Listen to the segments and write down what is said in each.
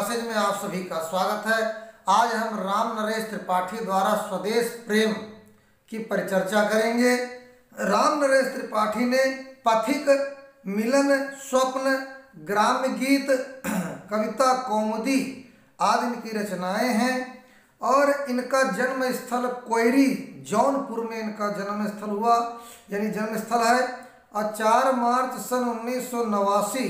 Classes में आप सभी का स्वागत है। आज हम राम नरेश त्रिपाठी द्वारा स्वदेश प्रेम की परिचर्चा करेंगे। राम नरेश त्रिपाठी ने पथिक, मिलन, स्वप्न, ग्राम्य गीत, कविता कौमुदी आदि इनकी रचनाएं हैं और इनका जन्म स्थल कोयरी जौनपुर में इनका जन्म स्थल हुआ, यानी जन्म स्थल है। और 4 मार्च सन 1989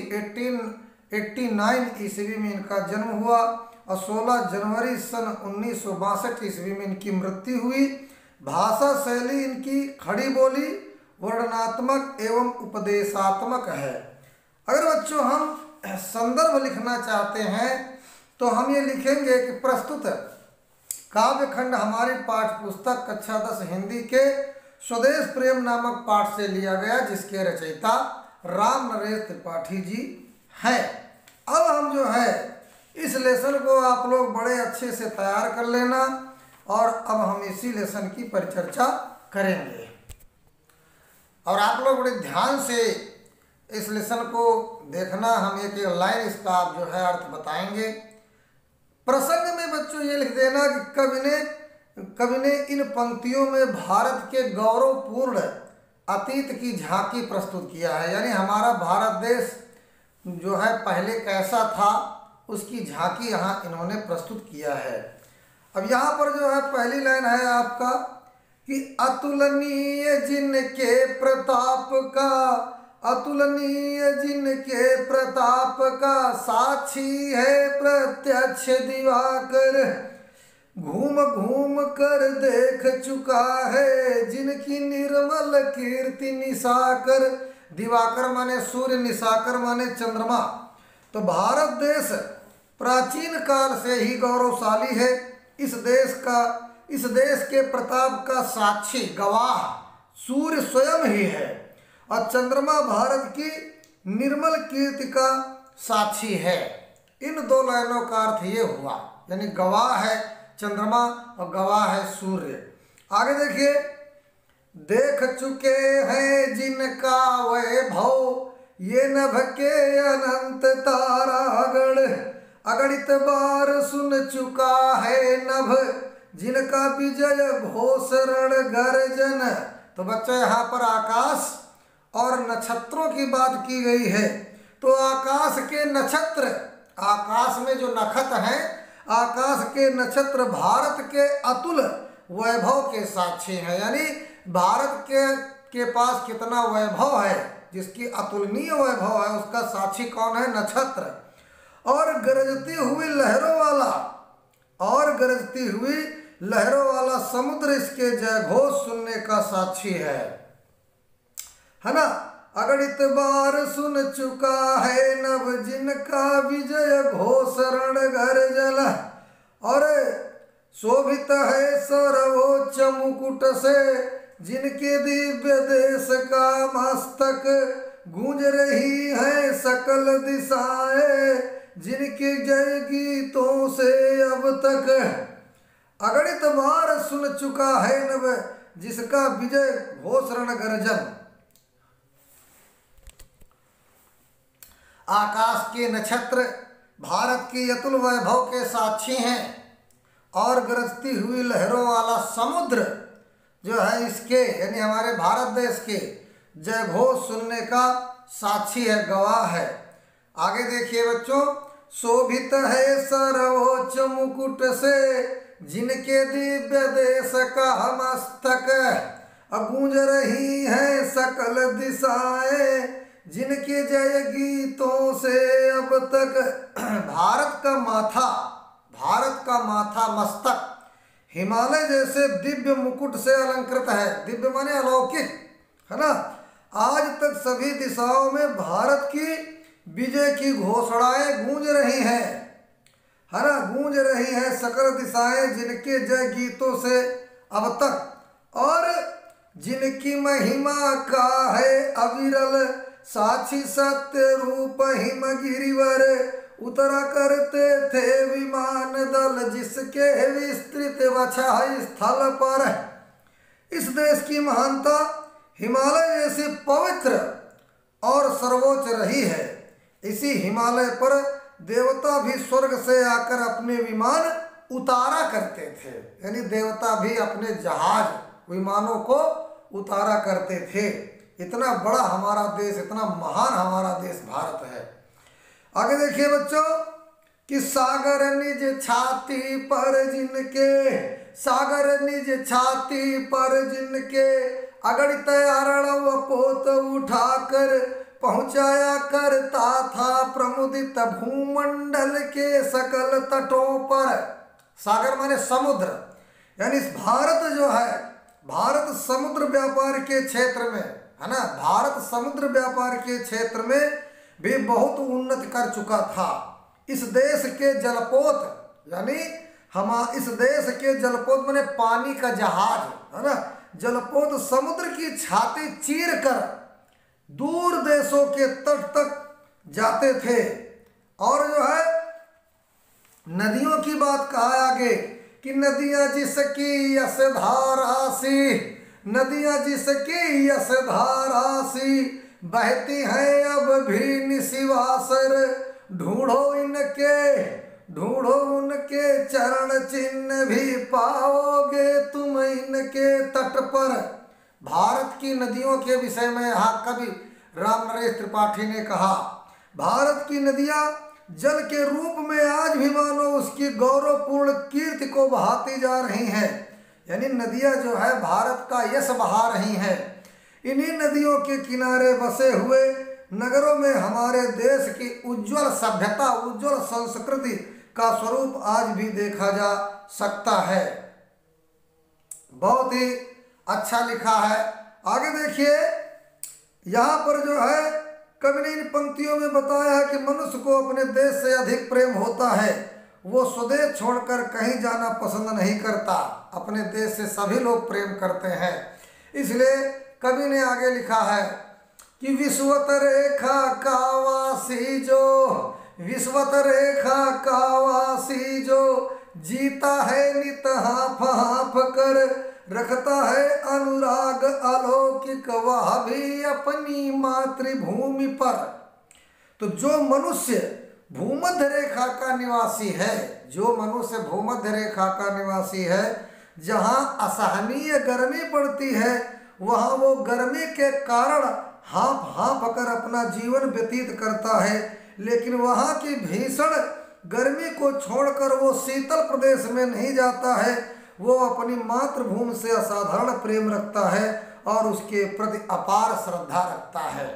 1889 ईस्वी में इनका जन्म हुआ और 16 जनवरी सन 1962 ईस्वी में इनकी मृत्यु हुई। भाषा शैली इनकी खड़ी बोली, वर्णनात्मक एवं उपदेशात्मक है। अगर बच्चों हम संदर्भ लिखना चाहते हैं तो हम ये लिखेंगे कि प्रस्तुत काव्यखंड हमारी पाठ्य पुस्तक कक्षा 10 हिंदी के स्वदेश प्रेम नामक पाठ से लिया गया, जिसके रचयिता राम नरेश त्रिपाठी जी हैं। अब हम जो है इस लेसन को आप लोग बड़े अच्छे से तैयार कर लेना और अब हम इसी लेसन की परिचर्चा करेंगे। और आप लोग बड़े ध्यान से इस लेसन को देखना। हम एक लाइन इसका आप जो है अर्थ बताएंगे। प्रसंग में बच्चों ये लिख देना कि कवि ने इन पंक्तियों में भारत के गौरवपूर्ण अतीत की झांकी प्रस्तुत किया है, यानी हमारा भारत देश जो है पहले कैसा था उसकी झांकी यहाँ इन्होंने प्रस्तुत किया है। अब यहाँ पर जो है पहली लाइन है आपका कि अतुलनीय जिनके प्रताप का, अतुलनीय जिनके प्रताप का साक्षी है प्रत्यक्ष दिवाकर, घूम घूम कर देख चुका है जिनकी निर्मल कीर्ति निशाकर। दिवाकर माने सूर्य, निशाकर माने चंद्रमा। तो भारत देश प्राचीन काल से ही गौरवशाली है। इस देश के प्रताप का साक्षी गवाह सूर्य स्वयं ही है और चंद्रमा भारत की निर्मल कीर्ति का साक्षी है। इन 2 लाइनों का अर्थ ये हुआ, यानी गवाह है चंद्रमा और गवाह है सूर्य। आगे देखिए, देख चुके हैं जिनका वैभव ये नभ के अनंत तारागण, अगणित बार सुन चुका है नभ जिनका विजय घोष रण गर्जन। तो बच्चों यहाँ पर आकाश और नक्षत्रों की बात की गई है। तो आकाश के नक्षत्र, आकाश में जो नक्षत्र हैं, आकाश के नक्षत्र भारत के अतुल वैभव के साक्षी हैं, यानी भारत के पास कितना वैभव है, जिसकी अतुलनीय वैभव है, उसका साक्षी कौन है? नक्षत्र। और गरजती हुई लहरों वाला समुद्र इसके जयघोष सुनने का साक्षी है ना। अगणित बार सुन चुका है नभ जिनका विजय घोष रण गर्जन, और शोभित है सर्वोच्च मुकुट से जिनके दिव्य देश का मस्तक, गूंज रही है सकल दिशाएं जिनके जय गीतों से अब तक। अगणित बार सुन चुका है नभ जिसका विजय घोष रण गर्जन। आकाश के नक्षत्र भारत के अतुल वैभव के साक्षी हैं और गरजती हुई लहरों वाला समुद्र जो है इसके, यानी हमारे भारत देश के जयघोष सुनने का साक्षी है, गवाह है। आगे देखिए बच्चों, शोभित है सर्वोच्च मुकुट से जिनके दिव्य देश का मस्तक, गूंज रही है सकल दिशाएं जिनके जय गीतों से अब तक। भारत का माथा मस्तक हिमालय जैसे दिव्य मुकुट से अलंकृत है। दिव्य माने अलौकिक, है ना। आज तक सभी दिशाओं में भारत की विजय की घोषणाएं गूंज रही हैं, है ना, गूंज रही हैं सकल दिशाएं जिनके जय गीतों से अब तक। और जिनकी महिमा का है अविरल साक्षी सत्य रूप हिम गिरिवर, उतरा करते थे विमान दल जिसके विस्तृत वछाई स्थल पर। इस देश की महानता हिमालय जैसे पवित्र और सर्वोच्च रही है। इसी हिमालय पर देवता भी स्वर्ग से आकर अपने विमान उतारा करते थे, यानी देवता भी अपने जहाज विमानों को उतारा करते थे। इतना बड़ा हमारा देश, इतना महान हमारा देश भारत है। आगे देखिए बच्चों कि सागर निज छाती पर जिनके, सागर निज छाती पर जिनके, अगणित अर्णव पोत उठाकर पहुंचाया करता था प्रमुदित भूमंडल के सकल तटों पर। सागर माने समुद्र, यानी भारत जो है, भारत समुद्र व्यापार के क्षेत्र में है ना, भारत समुद्र व्यापार के क्षेत्र में भी बहुत उन्नति कर चुका था। इस देश के जलपोत, यानी इस देश के जलपोत माने पानी का जहाज है ना, जलपोत समुद्र की छाती चीर कर दूर देशों के तट तक जाते थे। और जो है नदियों की बात कहा आगे कि नदियां जिसकी यश धारा सी, नदियां जिसकी यश धारा सी, बहती हैं अब भी निशिवासर, ढूंढो इनके, ढूंढो उनके चरण चिन्ह भी पाओगे तुम इनके तट पर। भारत की नदियों के विषय में यहाँ कवि राम नरेश त्रिपाठी ने कहा, भारत की नदियां जल के रूप में आज भी मानो उसकी गौरवपूर्ण कीर्ति को बहाती जा रही हैं, यानी नदियां जो है भारत का यश बहा रही हैं। इन्हीं नदियों के किनारे बसे हुए नगरों में हमारे देश की उज्जवल सभ्यता, उज्जवल संस्कृति का स्वरूप आज भी देखा जा सकता है। बहुत ही अच्छा लिखा है। आगे देखिए यहाँ पर जो है कवि ने इन पंक्तियों में बताया है कि मनुष्य को अपने देश से अधिक प्रेम होता है, वो स्वदेश छोड़कर कहीं जाना पसंद नहीं करता। अपने देश से सभी लोग प्रेम करते हैं। इसलिए कवि ने आगे लिखा है कि विश्वत रेखा का वासी जो, विश्वत रेखा का वासी जो, जीता है नित हाँफ हाँफ कर, रखता है अनुराग अलौकिक वह भी अपनी मातृभूमि पर। तो जो मनुष्य भूमध्य रेखा का निवासी है, जो मनुष्य भूमध्य रेखा का निवासी है, जहाँ असहनीय गर्मी पड़ती है वहाँ वो गर्मी के कारण हाँफ हाँफ कर अपना जीवन व्यतीत करता है, लेकिन वहाँ की भीषण गर्मी को छोड़कर वो शीतल प्रदेश में नहीं जाता है। वो अपनी मातृभूमि से असाधारण प्रेम रखता है और उसके प्रति अपार श्रद्धा रखता है।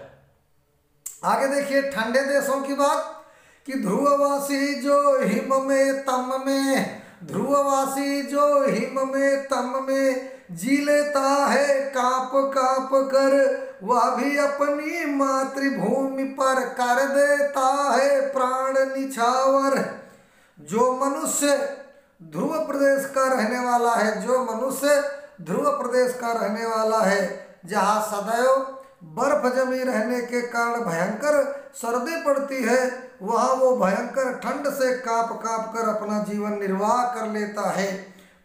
आगे देखिए ठंडे देशों की बात कि ध्रुववासी जो हिम में तम में, ध्रुववासी जो हिम में तम में, जी लेता है कांप कांप कर, वह भी अपनी मातृभूमि पर कर देता है प्राण निछावर। जो मनुष्य ध्रुव प्रदेश का रहने वाला है, जो मनुष्य ध्रुव प्रदेश का रहने वाला है, जहाँ सदैव बर्फ जमी रहने के कारण भयंकर सर्दी पड़ती है, वहाँ वो भयंकर ठंड से कांप कांप कर अपना जीवन निर्वाह कर लेता है।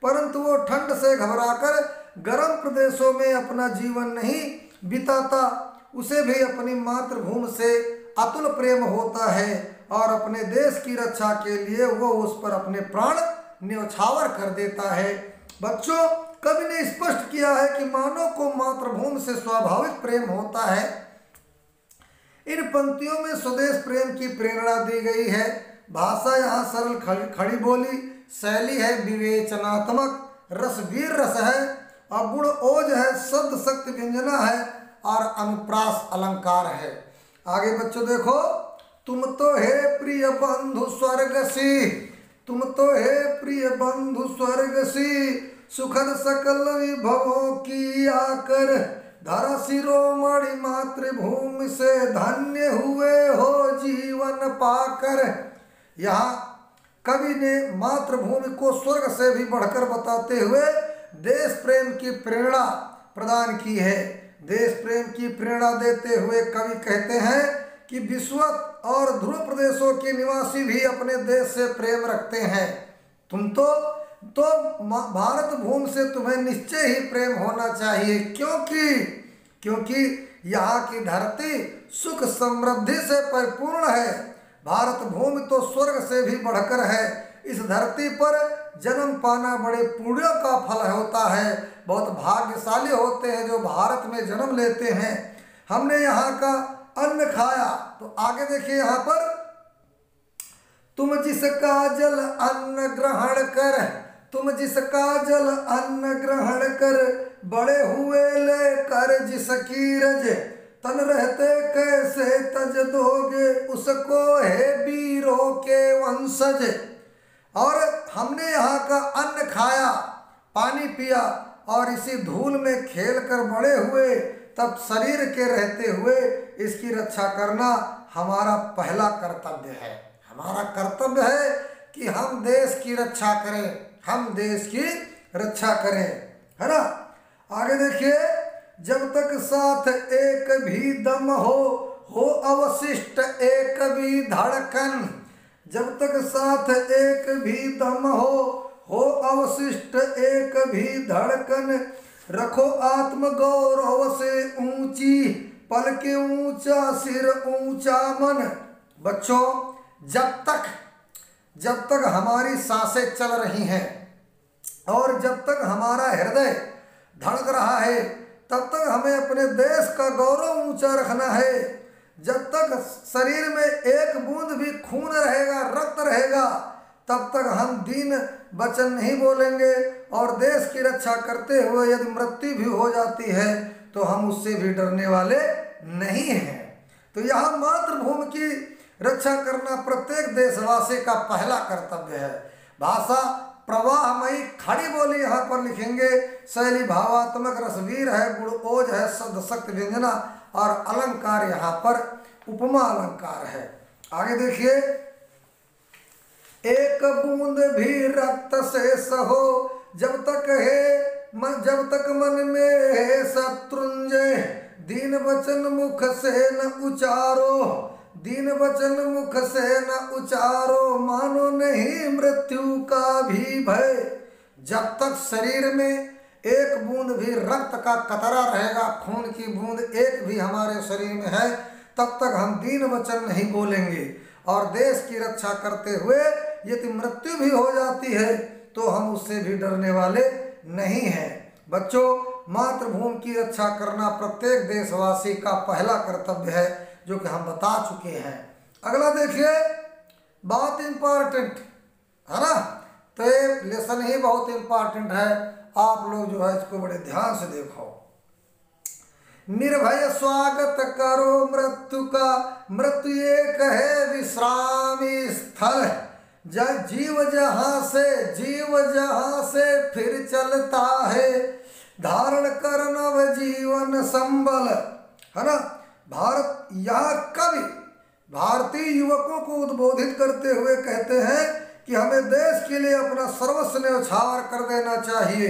परंतु वो ठंड से घबराकर गर्म प्रदेशों में अपना जीवन नहीं बिताता, उसे भी अपनी मातृभूमि से अतुल प्रेम होता है और अपने देश की रक्षा के लिए वो उस पर अपने प्राण न्यौछावर कर देता है। बच्चों कवि ने स्पष्ट किया है कि मानव को मातृभूमि से स्वाभाविक प्रेम होता है। इन पंक्तियों में स्वदेश प्रेम की प्रेरणा दी गई है। भाषा यहाँ सरल खड़ी बोली, शैली है विवेचनात्मक, रसवीर रस है, अगुण ओज है, शब्द शक्ति व्यंजना है और अनुप्रास अलंकार है। आगे बच्चों देखो, तुम तो हे प्रिय बंधु स्वर्गसी, तुम तो हे प्रिय बंधु स्वर्गसी, सुखद सकल विभवों की आकर, धरा शिरोमणि मातृभूमि से धन्य हुए हो जीवन पाकर। यहाँ कवि ने मातृभूमि को स्वर्ग से भी बढ़कर बताते हुए देश प्रेम की प्रेरणा प्रदान की है। देश प्रेम की प्रेरणा देते हुए कवि कहते हैं कि विश्वत और ध्रुव प्रदेशों के निवासी भी अपने देश से प्रेम रखते हैं। तुम तो भारत भूमि से तुम्हें निश्चय ही प्रेम होना चाहिए, क्योंकि यहाँ की धरती सुख समृद्धि से परिपूर्ण है। भारत भूमि तो स्वर्ग से भी बढ़कर है। इस धरती पर जन्म पाना बड़े पुण्यों का फल होता है। बहुत भाग्यशाली होते हैं जो भारत में जन्म लेते हैं। हमने यहाँ का अन्न खाया। तो आगे देखिए यहाँ पर, तुम जिसका जल अन्न ग्रहण कर, तुम जिसका जल अन्न ग्रहण कर, बड़े हुए लेकर जिसकी रज, तन रहते कैसे तज दोगे उसको है वीरों के वंशज। और हमने यहाँ का अन्न खाया, पानी पिया और इसी धूल में खेल कर बड़े हुए, तब शरीर के रहते हुए इसकी रक्षा करना हमारा पहला कर्तव्य है। हमारा कर्तव्य है कि हम देश की रक्षा करें, हम देश की रक्षा करें, है ना। आगे देखिए, जब तक साथ एक भी दम हो अवशिष्ट एक भी धड़कन। जब तक साथ एक भी दम हो अवशिष्ट एक भी धड़कन, रखो आत्म गौरव से ऊंची, पल के ऊंचा सिर ऊंचा मन। बच्चों, जब तक हमारी सांसें चल रही हैं और जब तक हमारा हृदय धड़क रहा है, तब तक हमें अपने देश का गौरव ऊंचा रखना है। जब तक शरीर में एक बूंद भी खून रहेगा, रक्त रहेगा, तब तक हम दीन वचन नहीं बोलेंगे। और देश की रक्षा करते हुए यदि मृत्यु भी हो जाती है तो हम उससे भी डरने वाले नहीं हैं। तो यहाँ मातृभूमि की रक्षा करना प्रत्येक देशवासी का पहला कर्तव्य है। भाषा प्रवाहमयी खड़ी बोली यहाँ पर लिखेंगे। शैली भावात्मक रसवीर है, गुण ओज है, शब्द शक्ति व्यंजना और अलंकार यहाँ पर उपमा अलंकार है। आगे देखिए, एक बूंद भी रक्त से सहो जब तक मन में है शत्रुंजय, दीन वचन मुख से न उचारो, दीन वचन मुख से न उचारो, मानो नहीं मृत्यु का भी भय। जब तक शरीर में एक बूंद भी रक्त का कतरा रहेगा, खून की बूंद एक भी हमारे शरीर में है, तब तक हम दीन वचन नहीं बोलेंगे। और देश की रक्षा करते हुए यदि मृत्यु भी हो जाती है तो हम उससे भी डरने वाले नहीं हैं। बच्चों, मातृभूमि की रक्षा करना प्रत्येक देशवासी का पहला कर्तव्य है, जो कि हम बता चुके हैं। अगला देखिए, बहुत इम्पोर्टेंट है ना, तो ये लेसन ही बहुत इम्पोर्टेंट है। आप लोग जो है इसको बड़े ध्यान से देखो। निर्भय स्वागत करो मृत्यु का, मृत्यु एक है विश्रामी स्थल, जीव जहाँ से फिर चलता है, धारण कर नव जीवन संबल, है ना। भारत यहाँ कवि भारतीय युवकों को उद्बोधित करते हुए कहते हैं कि हमें देश के लिए अपना सर्वस्व न्यौछावर कर देना चाहिए।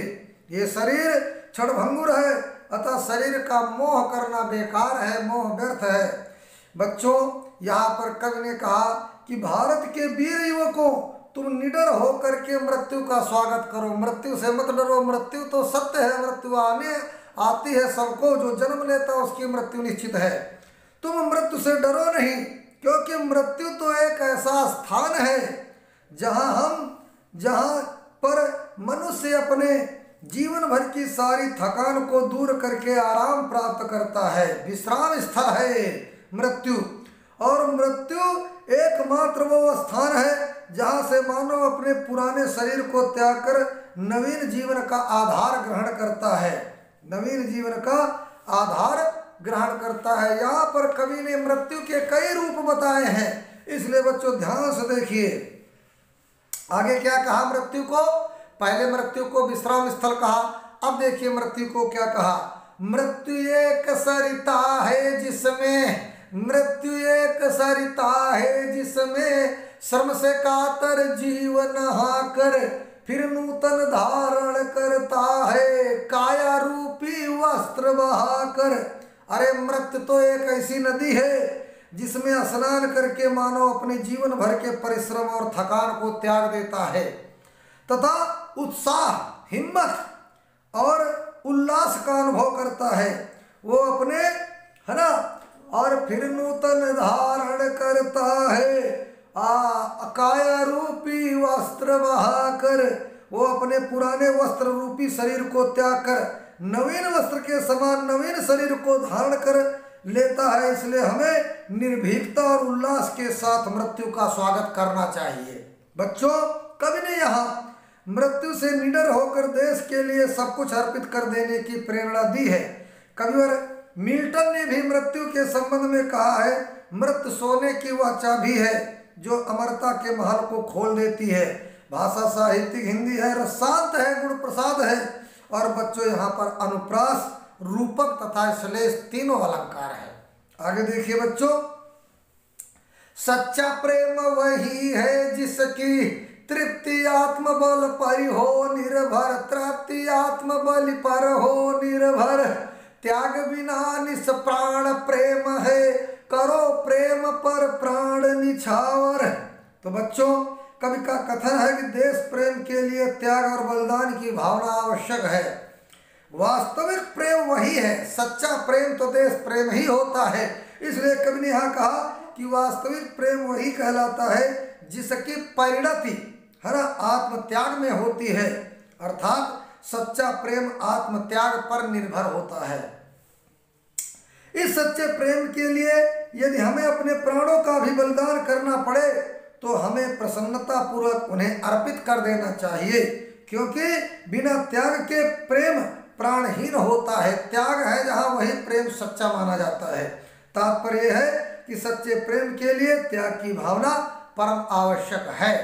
ये शरीर क्षणभंगुर है, अतः शरीर का मोह करना बेकार है, मोह व्यर्थ है। बच्चों, यहाँ पर कवि ने कहा कि भारत के वीर युवकों, तुम निडर होकर के मृत्यु का स्वागत करो, मृत्यु से मत डरो। मृत्यु तो सत्य है, मृत्यु आती है सबको, जो जन्म लेता है उसकी मृत्यु निश्चित है। तुम मृत्यु से डरो नहीं, क्योंकि मृत्यु तो एक ऐसा स्थान है जहाँ पर मनुष्य अपने जीवन भर की सारी थकान को दूर करके आराम प्राप्त करता है। विश्राम स्थल है मृत्यु। और मृत्यु एकमात्र वो स्थान है जहाँ से मानव अपने पुराने शरीर को त्याग कर नवीन जीवन का आधार ग्रहण करता है, नवीन जीवन का आधार ग्रहण करता है। यहाँ पर कवि ने मृत्यु के कई रूप बताए हैं, इसलिए बच्चों ध्यान से देखिए। आगे क्या कहा मृत्यु को? पहले मृत्यु को विश्राम स्थल कहा, अब देखिए मृत्यु को क्या कहा। मृत्यु एक सरिता है जिसमें, मृत्यु एक सरिता है जिसमें श्रम से कातर जीवन नहाकर फिर नूतन धारण करता है, काया रूपी वस्त्र बहाकर। अरे मृत्यु तो एक ऐसी नदी है जिसमें स्नान करके मानव अपने जीवन भर के परिश्रम और थकान को त्याग देता है तथा उत्साह, हिम्मत और उल्लास का अनुभव करता है। वो अपने, है ना, और फिर नूतन धारण करता है। काया रूपी वस्त्र बहाकर, वो अपने पुराने वस्त्र रूपी शरीर को त्याग कर नवीन वस्त्र के समान नवीन शरीर को धारण कर लेता है। इसलिए हमें निर्भीकता और उल्लास के साथ मृत्यु का स्वागत करना चाहिए। बच्चों, कवि ने यहाँ मृत्यु से निडर होकर देश के लिए सब कुछ अर्पित कर देने की प्रेरणा दी है। कविवर मिल्टन ने भी मृत्यु के संबंध में कहा है, मृत्यु सोने की वह चाबी है जो अमरता के महल को खोल देती है। भाषा साहित्यिक हिंदी है, रसांत है, गुण प्रसाद है। और बच्चों, यहाँ पर अनुप्रास, रूपक तथा श्लेष तीनों अलंकार है। आगे देखिए बच्चों, सच्चा प्रेम वही है जिसकी तृप्ति आत्मबल पर हो निर्भर, तृप्ति आत्मबल पर हो निर्भर, त्याग बिना निष्प्राण प्रेम है, करो प्रेम पर प्राण निछावर। तो बच्चों, कवि का कथन है कि देश प्रेम के लिए त्याग और बलिदान की भावना आवश्यक है। वास्तविक प्रेम वही है, सच्चा प्रेम तो देश प्रेम ही होता है। इसलिए कवि ने यहाँ कहा कि वास्तविक प्रेम वही कहलाता है जिसकी परिणति है ना आत्मत्याग में होती है, अर्थात सच्चा प्रेम आत्मत्याग पर निर्भर होता है। इस सच्चे प्रेम के लिए यदि हमें अपने प्राणों का भी बलिदान करना पड़े तो हमें प्रसन्नता पूर्वक उन्हें अर्पित कर देना चाहिए, क्योंकि बिना त्याग के प्रेम प्राणहीन होता है। त्याग है जहाँ वही प्रेम सच्चा माना जाता है। तात्पर्य है कि सच्चे प्रेम के लिए त्याग की भावना परम आवश्यक है।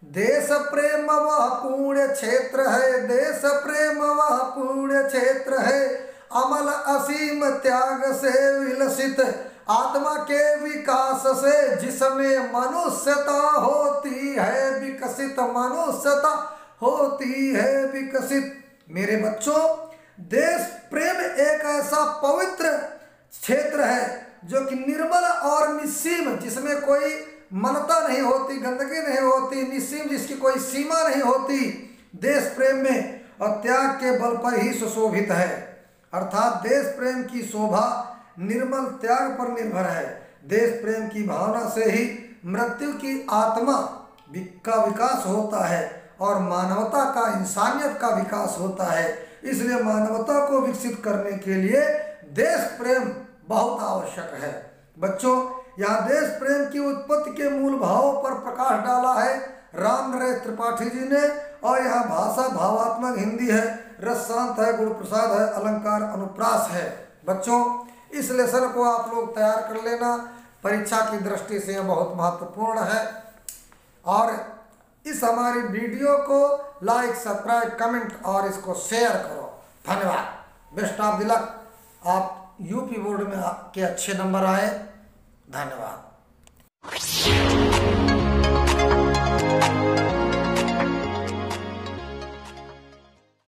देश प्रेम वह पुण्य क्षेत्र है, देश प्रेम वह पुण्य क्षेत्र है, अमल असीम त्याग से विलसित, आत्मा के विकास से जिसमें मनुष्यता होती है विकसित, मनुष्यता होती है विकसित। मेरे बच्चों, देश प्रेम एक ऐसा पवित्र क्षेत्र है जो कि निर्मल और निस्सीम, जिसमें कोई मलता नहीं होती, गंदगी नहीं होती, निस्सीम, जिसकी कोई सीमा नहीं होती, देश प्रेम में और त्याग के बल पर ही सुशोभित है। अर्थात देश प्रेम की शोभा निर्मल त्याग पर निर्भर है। देश प्रेम की भावना से ही मृत्यु की आत्मा का विकास होता है और मानवता का, इंसानियत का विकास होता है। इसलिए मानवता को विकसित करने के लिए देश प्रेम बहुत आवश्यक है। बच्चों, यहाँ देश प्रेम की उत्पत्ति के मूल भावों पर प्रकाश डाला है राम नरेश त्रिपाठी जी ने। और यहाँ भाषा भावात्मक हिंदी है, रसांत है, गुण प्रसाद है, अलंकार अनुप्रास है। बच्चों, इस लेसन को आप लोग तैयार कर लेना, परीक्षा की दृष्टि से यह बहुत महत्वपूर्ण है। और इस हमारी वीडियो को लाइक, सब्सक्राइब, कमेंट और इसको शेयर करो। धन्यवाद। Best of the luck. आप यूपी बोर्ड में आपके अच्छे नंबर आए। धन्यवाद।